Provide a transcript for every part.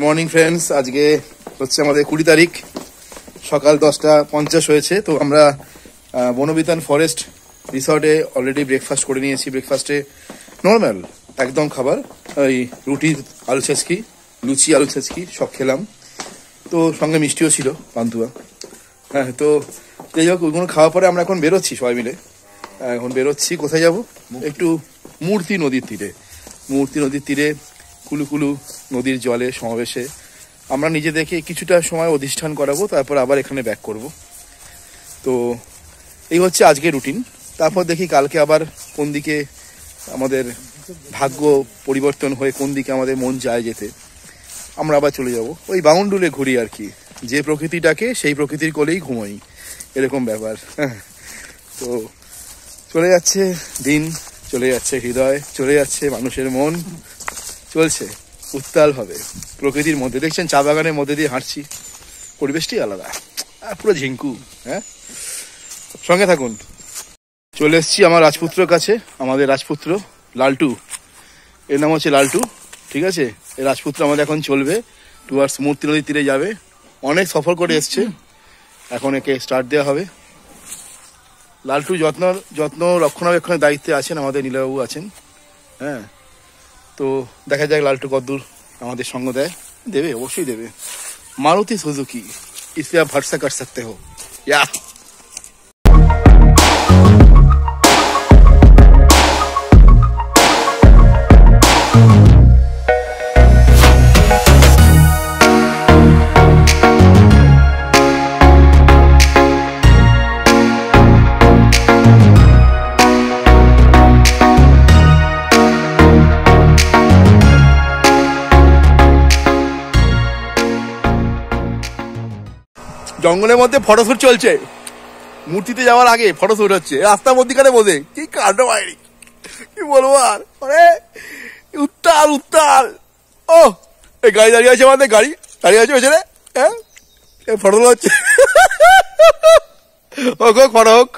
Morning friends, আজকে হচ্ছে আমাদের 20 তারিখ, সকাল 10:50 হয়েছে। তো আমরা বনবিতান ফরেস্ট রিসর্টে অলরেডি ব্রেকফাস্ট করে নিয়েছি। ব্রেকফাস্টে নর্মাল একদম খাবার, ওই রুটি, আলু ছেঁচকি, লুচি, আলু ছেঁচকি সব খেলাম। তো সঙ্গে মিষ্টিও ছিল, পান্তুয়া। হ্যাঁ, তো যাই হোক, ওইগুলো খাওয়ার পরে আমরা এখন বেরোচ্ছি সবাই মিলে। এখন বেরোচ্ছি কোথায় যাব? একটু মূর্তি নদীর তীরে কুলুকুলু নদীর জলে সমাবেশে আমরা নিজেদেরকে কিছুটা সময় অধিষ্ঠান করাবো, তারপর আবার এখানে ব্যাক করব। তো এই হচ্ছে আজকে রুটিন। তারপর দেখি কালকে আবার কোন দিকে আমাদের ভাগ্য পরিবর্তন হয়ে কোন দিকে আমাদের মন যায় যেতে, আমরা আবার চলে যাব। ওই বাউন্ডুলে ঘুরি আর কি, যে প্রকৃতিটাকে সেই প্রকৃতির কোলেই ঘুমোই, এরকম ব্যাপার। তো চলে যাচ্ছে দিন, চলে যাচ্ছে হৃদয়, চলে যাচ্ছে মানুষের মন, চলছে উত্তাল হবে প্রকৃতির মধ্যে। দেখছেন চা বাগানের মধ্যে দিয়ে হাঁটছি, পরিবেশটি আলাদা, পুরো ঝিঙ্কু। হ্যাঁ, সঙ্গে থাকুন। চলে এসছি আমার রাজপুত্রর কাছে, আমাদের রাজপুত্র লালটু, এর নাম হচ্ছে লালটু, ঠিক আছে? এই রাজপুত্র আমাদের এখন চলবে টুয়ার্ডস মূর্তি নদীর তীরে যাবে। অনেক সফর করে এসছে, এখন একে স্টার্ট দেওয়া হবে। লালটু যত্ন রক্ষণাবেক্ষণের দায়িত্বে আছেন, আমাদের নীলাবাবু আছেন। হ্যাঁ, তো দেখা যাক লালটু কদ্দূর আমাদের সঙ্গ দেয়। দেবে, অবশ্যই দেবে। মারুতি সুজুকি, ইসে আপ ভরসা কর সকতে হো। ইয়া জঙ্গলের মধ্যে ফটোশুট চলছে, মূর্তিতে যাওয়ার আগে ফটোশুট হচ্ছে রাস্তার মধ্যিখানে বসে। কি কাণ্ড বাইরে, কি বলবো আর, মানে উত্তাল। ও, এই গাড়ি দাঁড়িয়ে আছে, আমাদের গাড়ি দাঁড়িয়ে আছে পেছনে। হ্যাঁ, ফটো তোলা হচ্ছে। হোক ফটো হোক।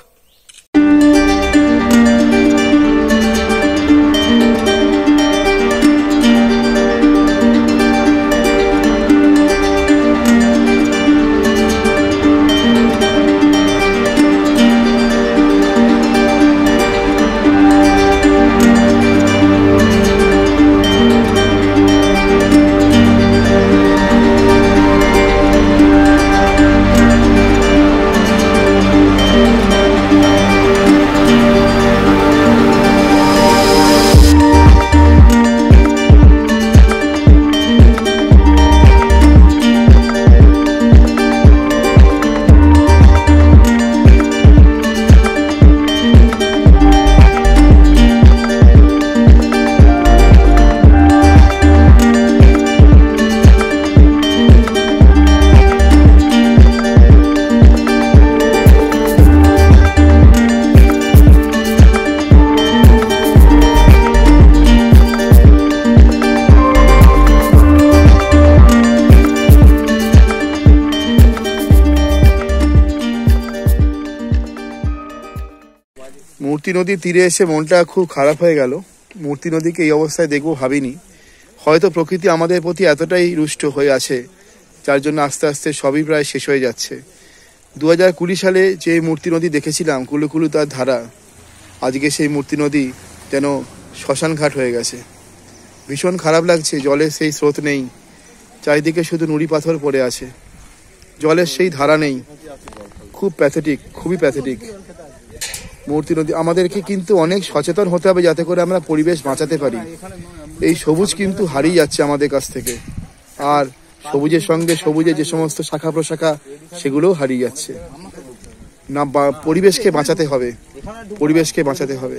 মূর্তি নদীর তীরে এসে মনটা খুব খারাপ হয়ে গেল। মূর্তি নদীকে এই অবস্থায় দেখবো ভাবিনি। হয়তো প্রকৃতি আমাদের প্রতি এতটাই রুষ্ট হয়ে আছে, যার জন্য আস্তে আস্তে সবই প্রায় শেষ হয়ে যাচ্ছে। 2020 সালে যে মূর্তি নদী দেখেছিলাম, কুলুকুলু তার ধারা, আজকে সেই মূর্তি নদী যেন শ্মশান ঘাট হয়ে গেছে। ভীষণ খারাপ লাগছে, জলের সেই স্রোত নেই, চারিদিকে শুধু নুড়ি পাথর পড়ে আছে, জলের সেই ধারা নেই। খুব প্যাথেটিক, খুবই প্যাথেটিক মূর্তি নদী। আমাদেরকে কিন্তু অনেক সচেতন হতে হবে যাতে করে আমরা পরিবেশ বাঁচাতে পারি। এই সবুজ কিন্তু হারিয়ে যাচ্ছে আমাদের কাছ থেকে, আর সবুজের সঙ্গে সবুজের যে সমস্ত শাখা প্রশাখা সেগুলোও হারিয়ে যাচ্ছে। না, পরিবেশকে বাঁচাতে হবে, পরিবেশকে বাঁচাতে হবে।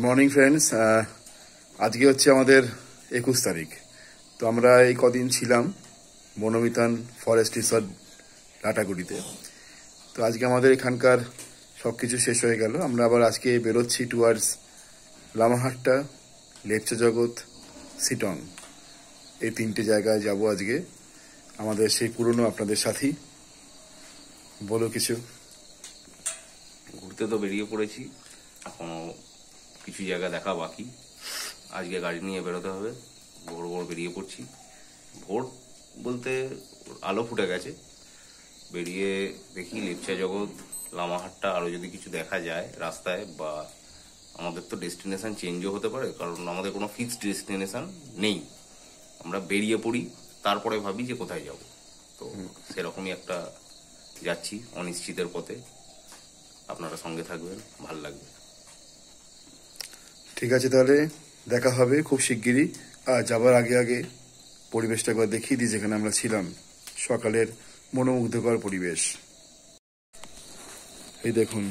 মর্নিং ফ্রেন্ডস, আজকে হচ্ছে আমাদের 21 তারিখ। তো আমরা এই কদিন ছিলাম বনবিতান ফরেস্ট রিসর্ট লাটাগুড়িতে। তো আজকে আমাদের এখানকার সব কিছু শেষ হয়ে গেল। আমরা আবার আজকে বেরোচ্ছি টুয়ার্ডস লামাহাট্টা লেপচা জগৎ, সিটং, এই 3টে জায়গায় যাব আজকে। আমাদের সেই পুরনো আপনাদের সাথী। বলো কিছু। ঘুরতে তো বেরিয়ে পড়েছি, এখনো কিছু জায়গা দেখা বাকি। আজকে গাড়ি নিয়ে বেরোতে হবে, ভোর ভোর বেরিয়ে পড়ছি। ভোর বলতে আলো ফুটে গেছে। বেরিয়ে দেখি লেপচা জগৎ, লামাহাট্টা আরও যদি কিছু দেখা যায় রাস্তায়, বা আমাদের তো ডেস্টিনেশন চেঞ্জও হতে পারে, কারণ আমাদের কোনো ফিক্সড ডেস্টিনেশন নেই। আমরা বেরিয়ে পড়ি, তারপরে ভাবি যে কোথায় যাব। তো সেরকমই একটা যাচ্ছি অনিশ্চিতের পথে। আপনারা সঙ্গে থাকবেন, ভাল লাগবে। ঠিক আছে, তাহলে দেখা হবে খুব শিগগিরই। আর যাবার আগে আগে পরিবেশটা একবার দেখিয়ে দিই যেখানে আমরা ছিলাম। সকালের মনোমুগ্ধকর পরিবেশ। এই দেখুন,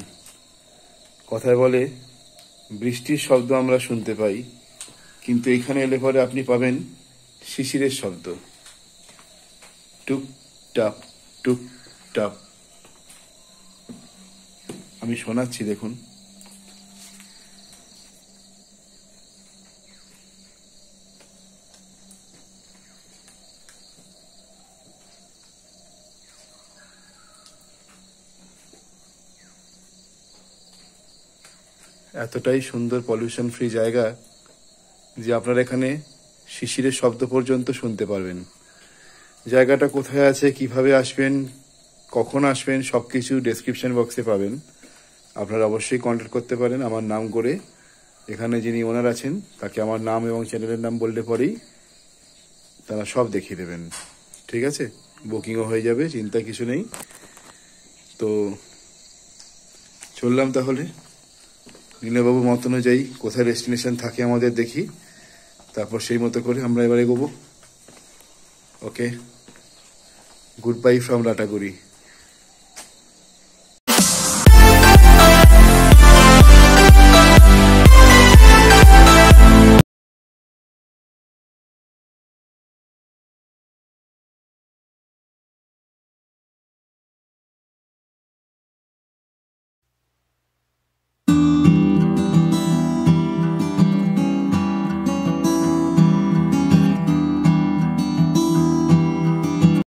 কথায় বলে বৃষ্টির শব্দ আমরা শুনতে পাই, কিন্তু এখানে এলে পরে আপনি পাবেন শিশিরের শব্দ। টুক টাপ টুক টাপ। আমি শোনাচ্ছি, দেখুন। এতটাই সুন্দর পলিউশন ফ্রি জায়গা যে আপনারা এখানে শিশিরের শব্দ পর্যন্ত শুনতে পারবেন। জায়গাটা কোথায় আছে, কিভাবে আসবেন, কখন আসবেন, সবকিছু ডেসক্রিপশন বক্সে পাবেন। আপনারা অবশ্যই কন্ট্যাক্ট করতে পারেন আমার নাম করে। এখানে যিনি ওনার আছেন তাকে আমার নাম এবং চ্যানেলের নাম বললে পরেই তারা সব দেখিয়ে দেবেন। ঠিক আছে, বুকিংও হয়ে যাবে, চিন্তা কিছু নেই। তো চললাম তাহলে। নীলবাবু মত অনুযায়ী কোথায় ডেস্টিনেশন থাকে আমাদের দেখি, তারপর সেই মতো করে আমরা এবারে এগোবো। ওকে, গুড বাই ফ্রম লাটাগুড়ি।